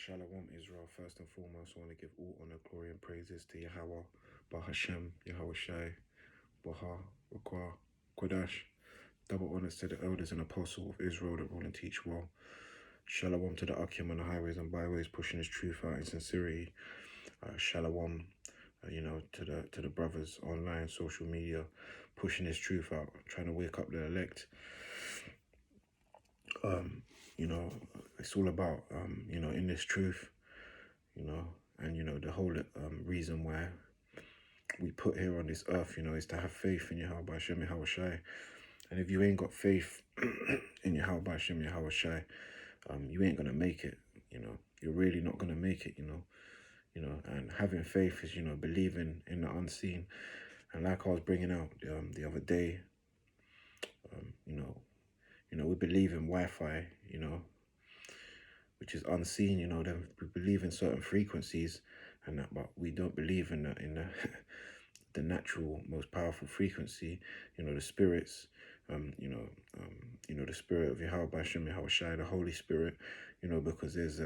Shalom Israel, first and foremost, I want to give all honor, glory and praises to Yahweh, Bahashem, Yahweh Shai, Baha, Rakwa, Kodash. Double honors to the elders and apostles of Israel that rule and teach well. Shalom to the Akim on the highways and byways, pushing his truth out in sincerity. Shalom, to the brothers online, social media, pushing his truth out, trying to wake up the elect. It's all about, in this truth, and the whole reason why we put here on this earth, is to have faith in Yahweh Hashem Yahweh Shai. And if you ain't got faith in Yahweh Hashem Yahweh Shai, you ain't gonna make it. You're really not gonna make it. And having faith is, believing in the unseen. And like I was bringing out the other day, we believe in Wi-Fi, which is unseen. Then we believe in certain frequencies, and that, but we don't believe in the the natural, most powerful frequency. The spirits. The spirit of Yahweh Hashem Yahweh Shai, the Holy Spirit. Because there's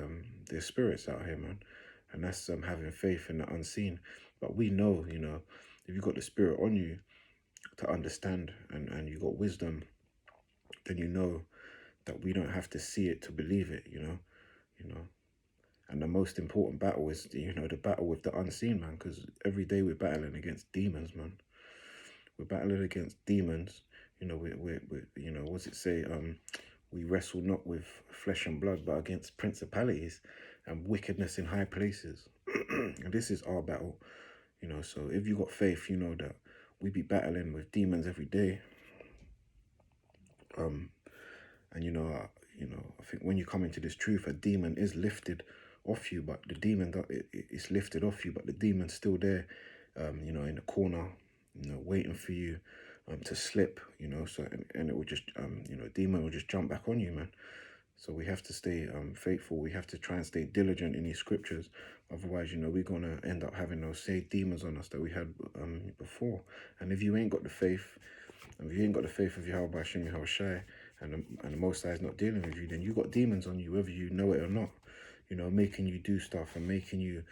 spirits out here, man, and that's having faith in the unseen. But we know, if you got the spirit on you to understand, and you got wisdom, then you know that we don't have to see it to believe it. And the most important battle is, the battle with the unseen, man, because every day we're battling against demons, man. We're battling against demons. We're what's it say? We wrestle not with flesh and blood, but against principalities and wickedness in high places. And this is our battle. So if you got faith, that we be battling with demons every day. And I think when you come into this truth, a demon is lifted off you, but the demon it's lifted off you, but the demon's still there, in the corner, waiting for you to slip, so and it will just demon will just jump back on you, man. So we have to stay faithful. We have to try and stay diligent in these scriptures. Otherwise, we're gonna end up having those same demons on us that we had before. And if you ain't got the faith, of Yahweh Hashem Yahweh Shai, and the Most High is not dealing with you, then you got demons on you, whether you know it or not. Making you do stuff and making you,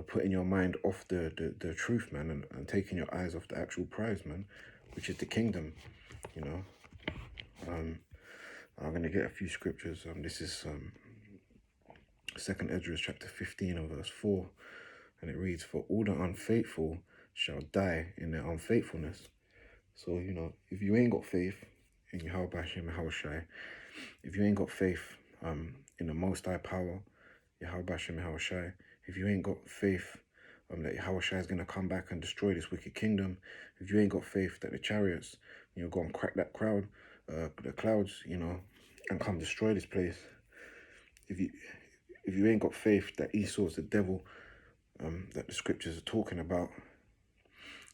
putting your mind off the truth, man, and taking your eyes off the actual prize, man, which is the kingdom. I'm going to get a few scriptures. This is 2nd Ezra chapter 15 and verse 4. And it reads, "For all the unfaithful shall die in their unfaithfulness." So, if you ain't got faith in Yahweh Hashem Yahweh Shai, if you ain't got faith in the Most High power, Yahweh Hashem Yahweh Shai, if you ain't got faith that Yahweh Shai is going to come back and destroy this wicked kingdom, if you ain't got faith that the chariots, go and crack that the clouds, and come destroy this place, if you ain't got faith that Esau's the devil that the scriptures are talking about,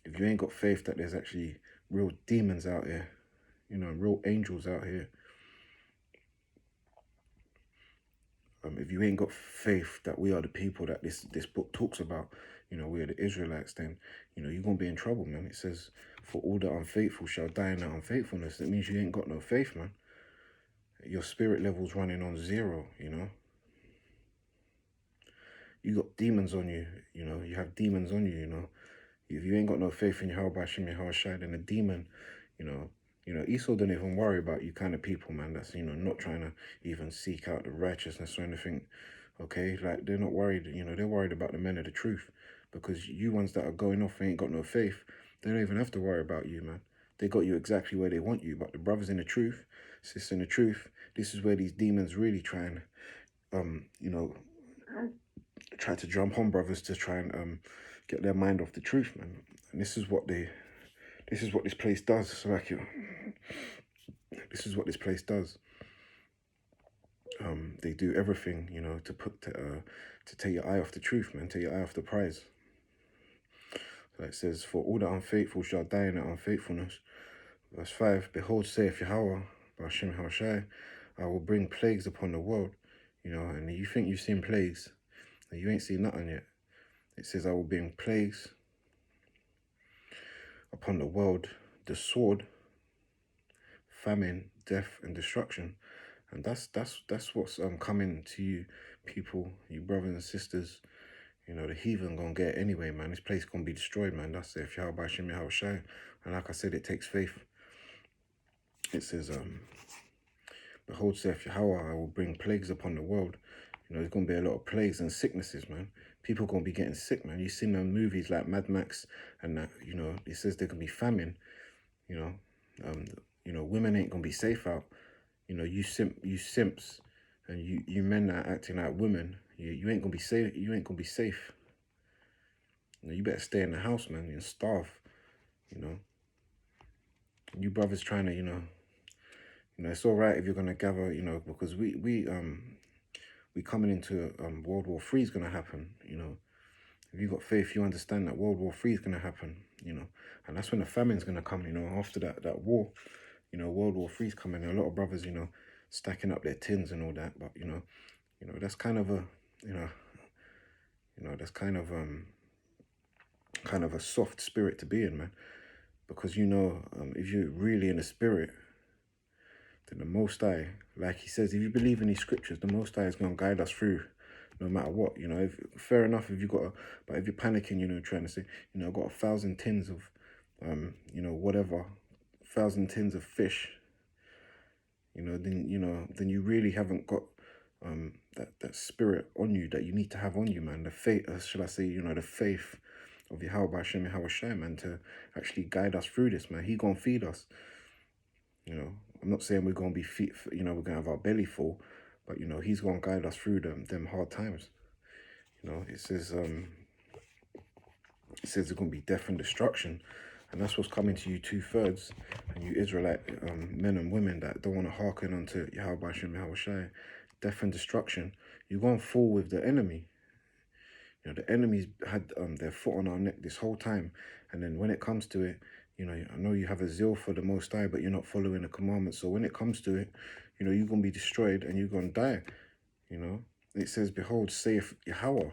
if you ain't got faith that there's actually real demons out here, real angels out here, if you ain't got faith that we are the people that this book talks about, we are the Israelites, then, you're going to be in trouble, man. It says, "For all the unfaithful shall die in their unfaithfulness." That means you ain't got no faith, man. Your spirit level's running on zero, You got demons on you, You have demons on you, If you ain't got no faith in Yahweh Hashem Yahweh Shai, then a demon, Esau don't even worry about you kind of people, man. That's, not trying to even seek out the righteousness or anything, okay? Like, they're not worried, they're worried about the men of the truth. Because you ones that are going off and ain't got no faith, they don't even have to worry about you, man. They got you exactly where they want you. But the brothers in the truth, sisters in the truth, this is where these demons really try and, try to jump on brothers to try and get their mind off the truth, man. And this is what this place does. So like, this is what this place does. They do everything, to take your eye off the truth, man. Take your eye off the prize. So it says, "For all the unfaithful shall die in their unfaithfulness." Verse 5, "Behold, saith Yahweh, Hashem Yahweh Shai, I will bring plagues upon the world." And you think you've seen plagues, and you ain't seen nothing yet. It says, "I will bring plagues upon the world, the sword, famine, death, and destruction." And that's what's coming to you, people, you brothers and sisters. You know, the heathen gonna get it anyway, man. This place gonna be destroyed, man. That's it. If Yahweh Hashem Yahweh Shai. And like I said, it takes faith. It says, behold, saith Yahweh, I will bring plagues upon the world. You know, there's gonna be a lot of plagues and sicknesses, man. People gonna be getting sick, man. You've seen them movies like Mad Max and that, you know, it says there can be famine, you know. Women ain't gonna be safe out. You know, you simps and you men that are acting like women, you ain't gonna be safe. You ain't gonna be safe. You know, you better stay in the house, man, and starve. You know, you brothers trying to, it's all right if you're gonna gather, because we coming into World War III is gonna happen. You know, if you got faith, you understand that World War III is gonna happen. You know, and that's when the famine's gonna come. You know, after that war, World War III is coming. A lot of brothers, stacking up their tins and all that. But that's kind of a, that's kind of a soft spirit to be in, man. Because if you're really in the spirit, then the Most High, like he says, if you believe in these scriptures, the Most High is going to guide us through no matter what. Fair enough if you but if you're panicking, trying to say, I've got 1,000 tins of, whatever, 1,000 tins of fish, then you really haven't got that spirit on you that you need to have on you, man. The faith, shall I say, the faith of Yahweh Hashem Yahweh Shai, man, to actually guide us through this, man. He gonna feed us. I'm not saying we're gonna be we're gonna have our belly full, but he's gonna guide us through them hard times. It says there's gonna be death and destruction, and that's what's coming to you 2/3, and you Israelite men and women that don't want to hearken unto Yahweh Hashem Yahweh Shai. Death and destruction. You're gonna fall with the enemy. The enemy's had their foot on our neck this whole time, and then when it comes to it, I know you have a zeal for the Most High, but you're not following the commandments. So when it comes to it, you're going to be destroyed and you're going to die. It says, behold, saith Yahweh.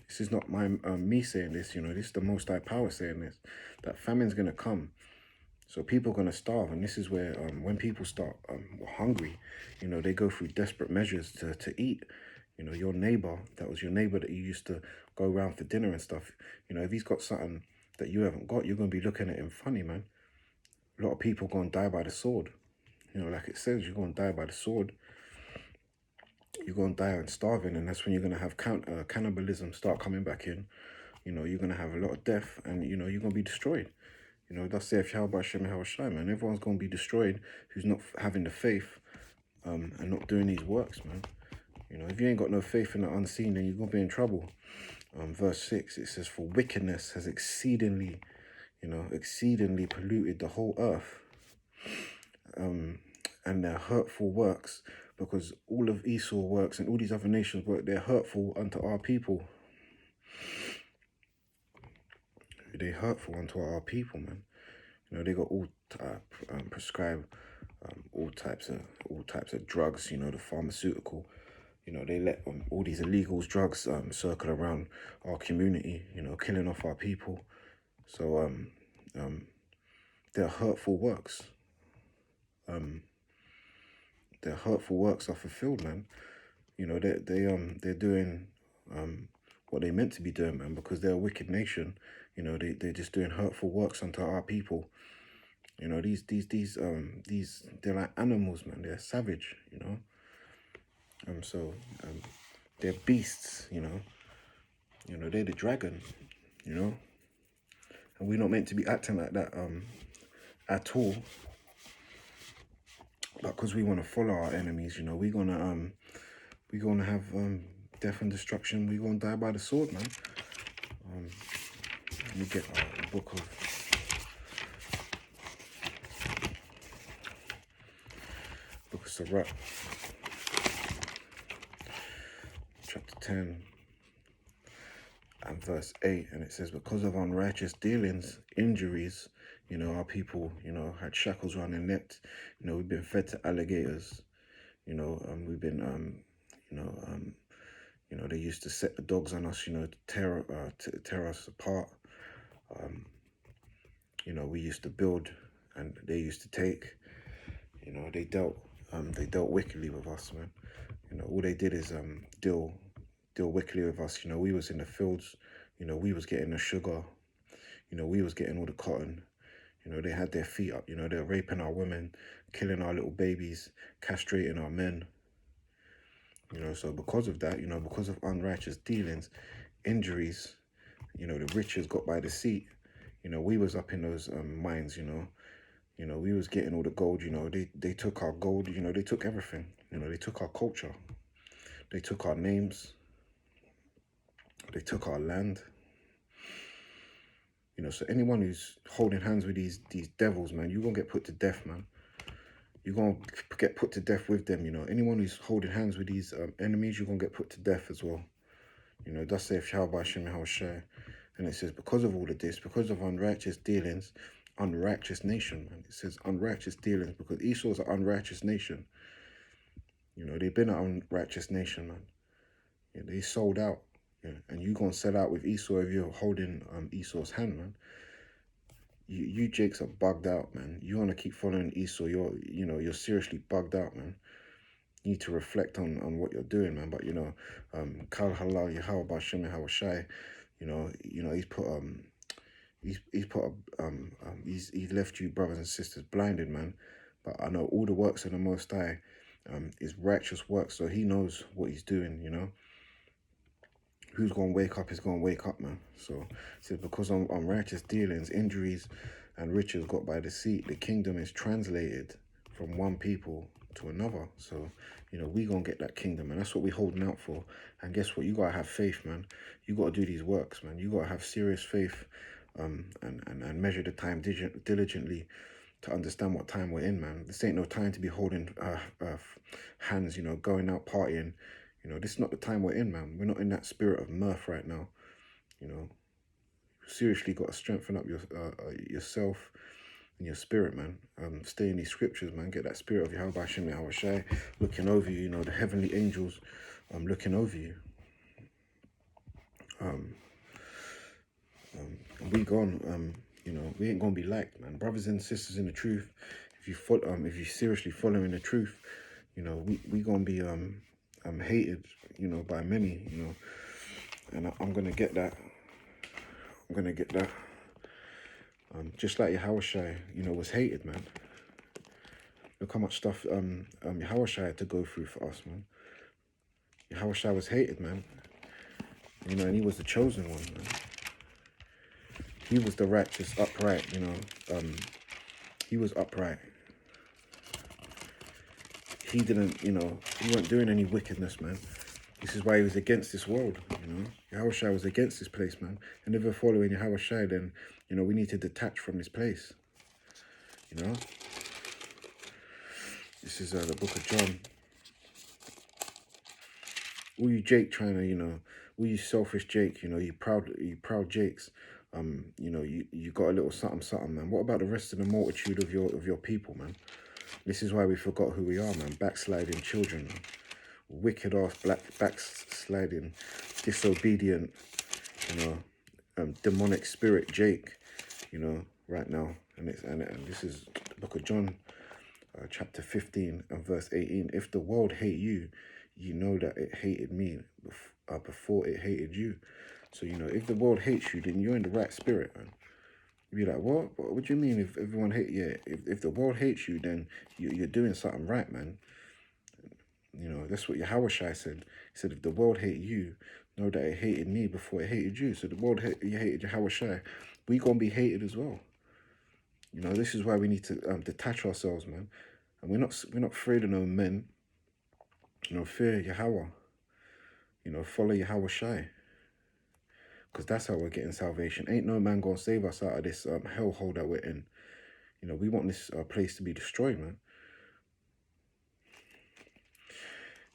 This is not me saying this, this is the Most High power saying this, that famine's going to come. So people are going to starve. And this is where when people start hungry, they go through desperate measures to eat. Your neighbor, that was your neighbor that you used to go around for dinner and stuff. If he's got something that you haven't got, you're going to be looking at him funny, man. A lot of people are going to die by the sword. Like it says, you're going to die by the sword. You're going to die and starving, and that's when you're going to have cannibalism start coming back in. You're going to have a lot of death, and, you're going to be destroyed. That's if Yahweh Hashem Yahweh Shai, man. Everyone's going to be destroyed who's not having the faith and not doing these works, man. If you ain't got no faith in the unseen, then you're going to be in trouble. Verse 6, it says, for wickedness has exceedingly polluted the whole earth, and their hurtful works, because all of Esau works and all these other nations work, they're hurtful unto our people. They're hurtful unto our people, man. They got all prescribe all types of drugs. The pharmaceutical. They let all these illegals, drugs circle around our community. Killing off our people. So their hurtful works. Their hurtful works are fulfilled, man. They're doing what they meant to be doing, man, because they're a wicked nation. They're just doing hurtful works unto our people. These they're like animals, man. They're savage, so they're beasts, they're the dragon, and we're not meant to be acting like that at all. But because we want to follow our enemies, we're gonna have death and destruction. We're gonna die by the sword, man. Let me get the book of Sirach, chapter 10 and verse 8, and it says, because of unrighteous dealings, injuries, our people, had shackles around their necks. We've been fed to alligators. We've been, they used to set the dogs on us, to tear us apart. We used to build, and they used to take. They dealt they dealt wickedly with us, man. You know, all they did is deal wickedly with us. You know, we was in the fields. You know, we was getting the sugar. You know, we was getting all the cotton. You know, they had their feet up. You know, they're raping our women, killing our little babies, castrating our men. You know, so because of that, you know, because of unrighteous dealings, injuries, you know, the riches got by the seat. You know, we was up in those mines. You know, we was getting all the gold. You know, they took our gold. You know, they took everything. You know, they took our culture. They took our names. They took our land. You know, so anyone who's holding hands with these devils, man, you're gonna get put to death, man. You're gonna get put to death with them. You know, anyone who's holding hands with these enemies, you're gonna get put to death as well. You know, thus saith Yahweh Hashem Yahushai. And it says, because of all of this, because of unrighteous dealings, unrighteous nation, man. It says unrighteous dealings because Esau's an unrighteous nation. You know, they've been an unrighteous nation, man. Yeah, they sold out. Yeah, and you gonna sell out with Esau if you're holding Esau's hand, man. You Jakes are bugged out, man. You want to keep following Esau, you're seriously bugged out, man. You need to reflect on what you're doing, man. But you know, Kal Halal Yahweh Bashem Hawashai, he's put he's left you brothers and sisters blinded, man. But I know all the works of the Most High is righteous work, so he knows what he's doing, you know. Who's going to wake up is going to wake up, man. So because on righteous dealings, injuries and riches got by deceit, the kingdom is translated from one people to another. So, you know, we going to get that kingdom, and that's what we're holding out for. And guess what? You got to have faith, man. You got to do these works, man. You got to have serious faith and measure the time diligently to understand what time we're in, man. This ain't no time to be holding hands, you know, going out partying. You know, this is not the time we're in, man. We're not in that spirit of mirth right now. You know, seriously got to strengthen up yourself and your spirit, man. Stay in these scriptures, man. Get that spirit of Yahweh Hashem Yahushai looking over you. You know, the heavenly angels looking over you. We gone. You know, we ain't gonna be liked, man. Brothers and sisters in the truth. If you seriously following the truth, you know, we gonna be hated, you know, by many, you know, and I'm gonna get that. I'm gonna get that. Just like Yahushai, you know, was hated, man. Look how much stuff Yahushai had to go through for us, man. Yahushai was hated, man. You know, and he was the chosen one, man. He was the righteous, upright, you know. He was upright. He didn't, you know, he wasn't doing any wickedness, man. This is why he was against this world, you know. Yahushua was against this place, man. And if we're following Yahushua, then, you know, we need to detach from this place, you know. This is the book of John. All you Jake trying to, you know, all you selfish Jake, you know, you proud Jakes, you know, you got a little something, man. What about the rest of the multitude of your people, man? This is why we forgot who we are, man. Backsliding children, man. Wicked ass backsliding, disobedient, you know, demonic spirit Jake, you know, right now. And this is the book of John, chapter 15 and verse 18. If the world hate you, you know that it hated me before it hated you. So, you know, if the world hates you, then you're in the right spirit, man. You'd be like, what do you mean if everyone hate you? Yeah, if the world hates you, then you're doing something right, man. You know, that's what Yahushua said. He said, if the world hate you, know that it hated me before it hated you. So the world hated Yahushua. We gonna be hated as well. You know, this is why we need to detach ourselves, man. And we're not afraid of no men. You know, fear Yahweh. You know, follow Yahushua. Because that's how we're getting salvation. Ain't no man gonna save us out of this hellhole that we're in. You know, we want this place to be destroyed, man.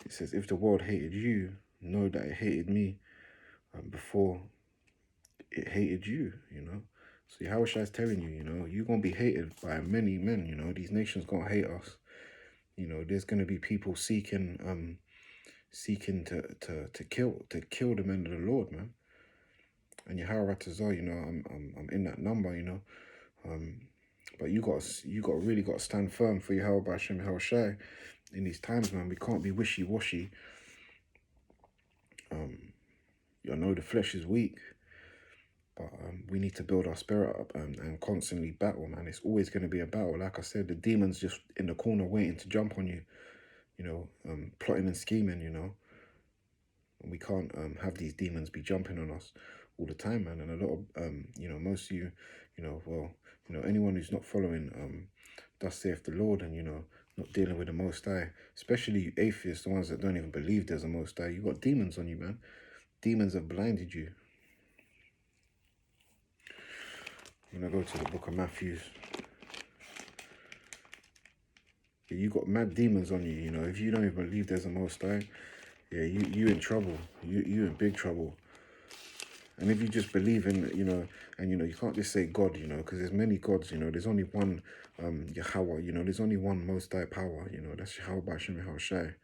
It says, if the world hated you, know that it hated me before it hated you, you know. So Yahushua is telling you, you know, you're going to be hated by many men, you know. These nations going to hate us. You know, there's going to be people seeking to kill the men of the Lord, man. And Yahweh Tazar, you know, I'm in that number, you know. But you really got to stand firm for Yahweh Hashem Yahushai. in these times, man. We can't be wishy-washy. You know, the flesh is weak, but we need to build our spirit up and constantly battle, man. It's always going to be a battle. Like I said, the demon's just in the corner waiting to jump on you, you know, plotting and scheming, you know. And we can't have these demons be jumping on us all the time, man. And a lot of, you know, most of you, you know, well, you know, anyone who's not following, thus saith the Lord, and, you know, not dealing with the Most High, especially you atheists, the ones that don't even believe there's a Most High, you got demons on you, man. Demons have blinded you. I'm going to go to the book of Matthew. Yeah, you got mad demons on you, you know. If you don't even believe there's a Most High, yeah, you in trouble. You in big trouble. And if you just believe in, you know, and, you know, you can't just say God, you know, because there's many gods, you know. There's only one Yahweh, you know. There's only one Most High power, you know. That's Yahweh B'Shem Yahushai.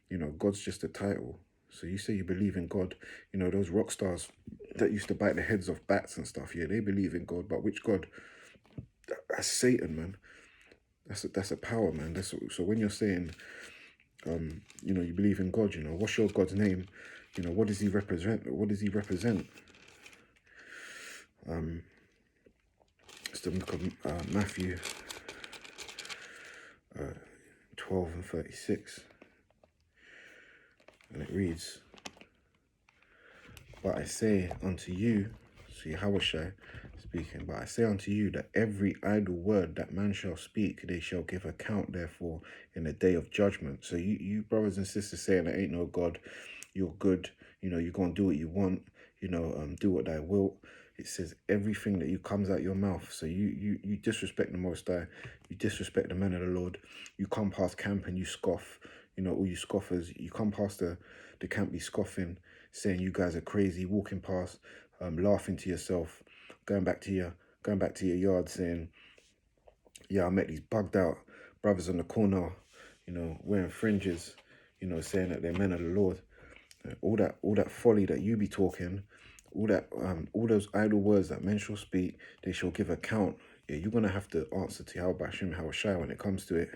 You know, God's just a title. So you say you believe in God, you know, those rock stars that used to bite the heads off bats and stuff, yeah, they believe in God. But which God? That's Satan, man. That's a power, man. So when you're saying, you know, you believe in God, you know, what's your God's name? You know, what does he represent? What does he represent? It's the book of Matthew 12 and 36. And it reads, but I say unto you, so Yahushua speaking, but I say unto you that every idle word that man shall speak, they shall give account therefore in the day of judgment. So you brothers and sisters saying there ain't no God, you're good, you know, you're going to do what you want, you know, do what thy will. It says everything that you comes out your mouth. So you disrespect the Most High, you disrespect the men of the Lord, you come past camp and you scoff, you know, all you scoffers, you come past the camp be scoffing, saying you guys are crazy, walking past, laughing to yourself, going back to your yard saying, yeah, I met these bugged out brothers on the corner, you know, wearing fringes, you know, saying that they're men of the Lord. All that folly that you be talking, all those idle words that men shall speak, they shall give account. Yeah, you're gonna have to answer to Yahweh B'Shem Yahushai when it comes to it.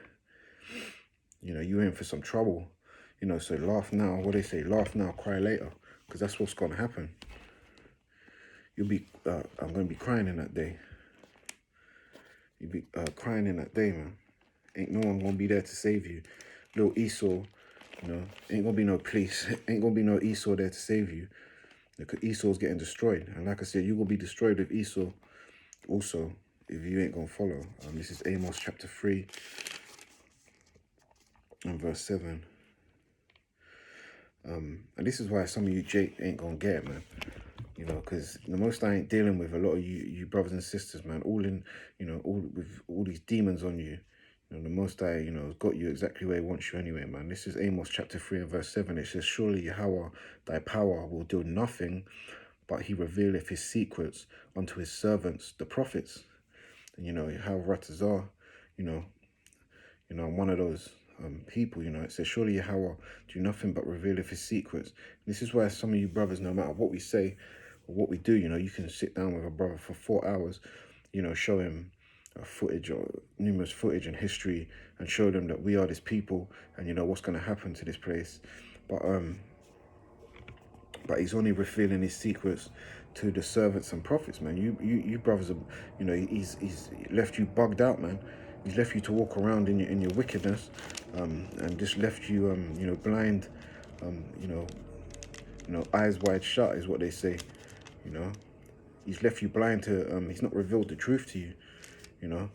You know, you're in for some trouble. You know, so laugh now. What they say, laugh now, cry later, because that's what's gonna happen. You'll be, I'm gonna be crying in that day. You'll be crying in that day, man. Ain't no one gonna be there to save you. Little Esau, you know, ain't gonna be no police. Ain't gonna be no Esau there to save you. Because Esau's getting destroyed. And like I said, you will be destroyed with Esau also if you ain't gonna follow. This is Amos chapter 3 and verse 7. And this is why some of you Jake ain't gonna get it, man. You know, because the most I ain't dealing with a lot of you brothers and sisters, man, all in, you know, all with all these demons on you. You know, the most I, you know, has got you exactly where he wants you anyway, man. This is Amos chapter 3 and verse 7. It says, surely Yahweh, thy power will do nothing, but he revealeth his secrets unto his servants, the prophets. And, you know, how Ratazar, you know, I'm one of those people, you know. It says, surely Yahweh do nothing but revealeth his secrets. This is why some of you brothers, no matter what we say or what we do, you know, you can sit down with a brother for 4 hours, you know, show him footage or numerous footage and history and show them that we are this people and, you know, what's going to happen to this place. But he's only revealing his secrets to the servants and prophets, man. You brothers are, you know, he's left you bugged out, man. He's left you to walk around in your wickedness, and just left you, you know, blind, you know, eyes wide shut is what they say, you know. He's left you blind to, he's not revealed the truth to you, you know.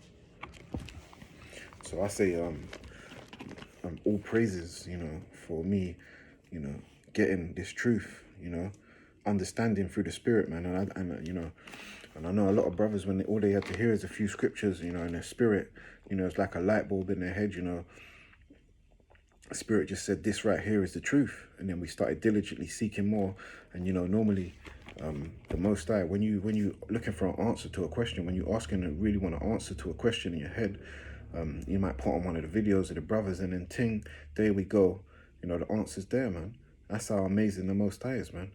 So I say, all praises, you know, for me, you know, getting this truth, you know, understanding through the spirit, man. And you know, and I know a lot of brothers, when all they had to hear is a few scriptures, you know, in their spirit, you know, it's like a light bulb in their head, you know. The spirit just said, this right here is the truth. And then we started diligently seeking more. And, you know, normally, the Most High, when you looking for an answer to a question, when you asking and really want an answer to a question in your head, you might put on one of the videos of the brothers and then ting, there we go. You know, the answer's there, man. That's how amazing the Most High is, man.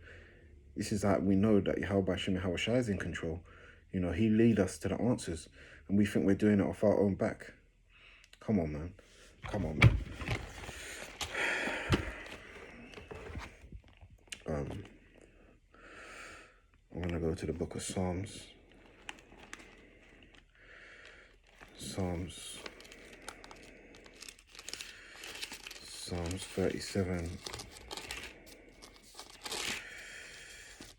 This is how we know that Yahweh B'Shem Yahushai is in control. You know, he lead us to the answers. And we think we're doing it off our own back. Come on, man. Come on, man. go to the book of Psalms. Psalms 37.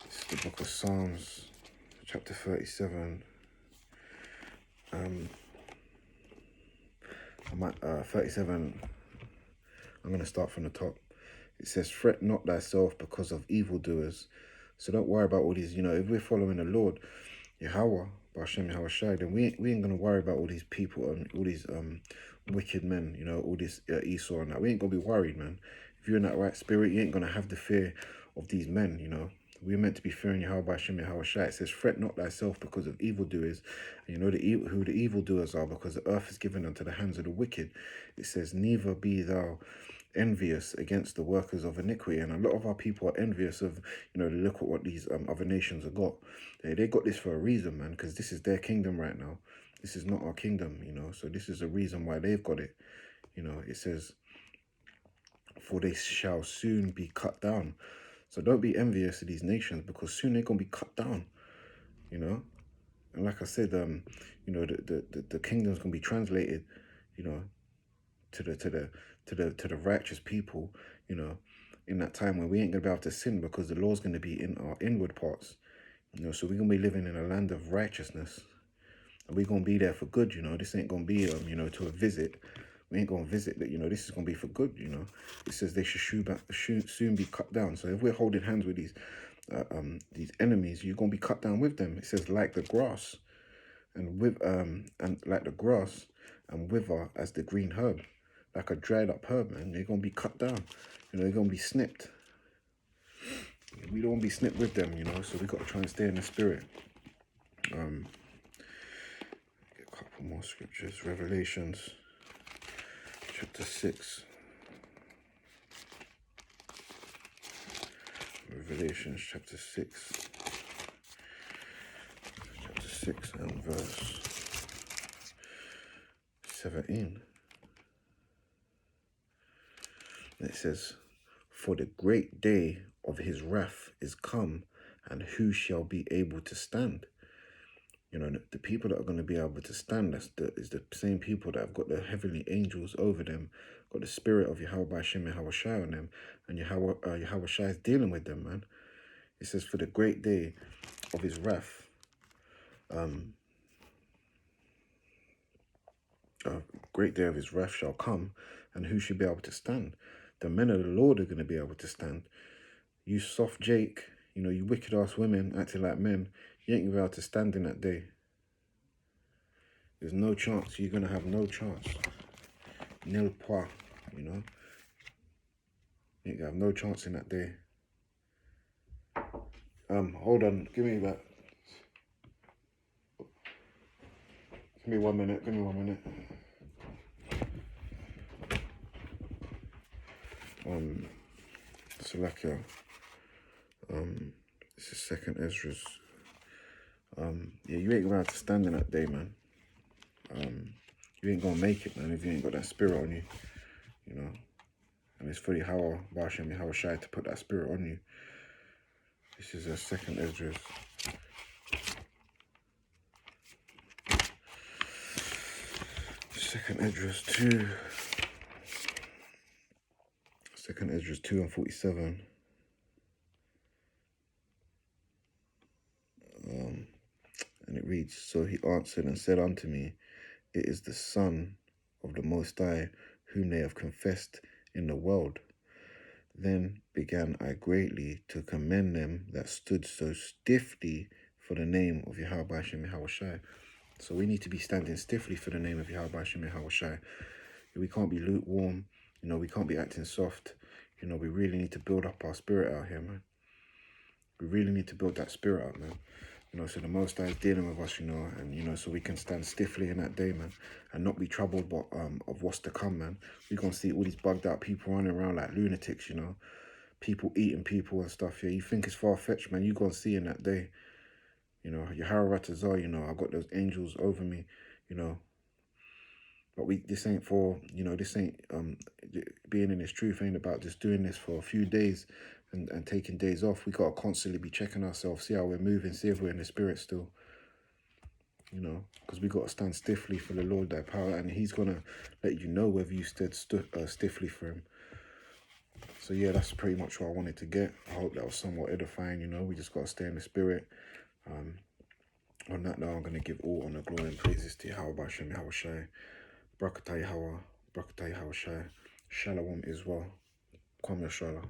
This is the book of Psalms, chapter 37. I'm at 37. I'm going to start from the top. It says, fret not thyself because of evildoers. So don't worry about all these, if we're following the Lord, Yahweh, B'Hashem Yahweh Shai, then we ain't going to worry about all these people and all these wicked men, all this Esau and that. We ain't going to be worried, man. If you're in that right spirit, you ain't going to have the fear of these men, We're meant to be fearing Yahweh B'Hashem Yahweh Shai. It says, fret not thyself because of evildoers. And who the evildoers are, because the earth is given unto the hands of the wicked. It says, neither be thou envious against the workers of iniquity. And a lot of our people are envious of, look at what these other nations have got. They got this for a reason, man, because this is their kingdom right now. This is not our kingdom, so this is a reason why they've got it. It says, for they shall soon be cut down. So don't be envious of these nations, because soon they're going to be cut down, And like I said, the kingdom's going to be translated, to the righteous people, in that time when we ain't gonna be able to sin, because the law's gonna be in our inward parts, so we're gonna be living in a land of righteousness, and we're gonna be there for good, This ain't gonna be to a visit. We ain't gonna visit that, this is gonna be for good, It says they should soon be cut down. So if we're holding hands with these enemies, you're gonna be cut down with them. It says like the grass, and like the grass, and wither as the green herb. Like a dried up herb, man. They're going to be cut down. They're going to be snipped. We don't want to be snipped with them, So we got to try and stay in the spirit. Get a couple more scriptures. Revelations chapter 6. Revelations chapter 6. Chapter 6 and verse 17. It says, for the great day of his wrath is come, and who shall be able to stand? The people that are going to be able to stand, is the same people that have got the heavenly angels over them, got the spirit of Yahweh B'Hashem Yahweh Shai on them, and Yahweh Shai is dealing with them, man. It says, for the great day of his wrath, great day of his wrath shall come, and who shall be able to stand? The men of the Lord are going to be able to stand. You soft Jake, you wicked ass women acting like men, you ain't going to be able to stand in that day. There's no chance. You're going to have no chance. Nil point, You ain't going to have no chance in that day. Hold on. Give me that. Give me 1 minute. Salakia. This is second Ezra's. Yeah, you ain't gonna have to stand in that day, man. You ain't gonna make it, man, if you ain't got that spirit on you, And it's for Yahweh B'Hashem Yahweh Shai to put that spirit on you. This is a second Ezra's. Second Ezra's 2. Second Ezra's 2 and 47. And it reads, so he answered and said unto me, it is the Son of the Most High, whom they have confessed in the world. Then began I greatly to commend them that stood so stiffly for the name of Yahweh B'Hashem Yahweh Shai. So we need to be standing stiffly for the name of Yahweh B'Hashem Yahweh Shai. We can't be lukewarm, we can't be acting soft. We really need to build up our spirit out here, man. We really need to build that spirit up, man. So the Most High is dealing with us, and, so we can stand stiffly in that day, man, and not be troubled but, of what's to come, man. We're going to see all these bugged out people running around like lunatics, people eating people and stuff, yeah. You think it's far-fetched, man. You're going to see in that day, Yahweh Ratazah, I got those angels over me, But this ain't for, this ain't, being in this truth ain't about just doing this for a few days and taking days off. We got to constantly be checking ourselves, see how we're moving, see if we're in the spirit still, because we got to stand stiffly for the Lord, thy power, and he's going to let you know whether you stood stiffly for him. So yeah, that's pretty much what I wanted to get. I hope that was somewhat edifying. We just got to stay in the spirit. On that note, I'm going to give all honor, glory, and praises to Yahweh Bashem, Yahweh Shai, Barakatah Yahweh, Barakatah Yahweh Shai, Shalom Israel, Kwam Yashala.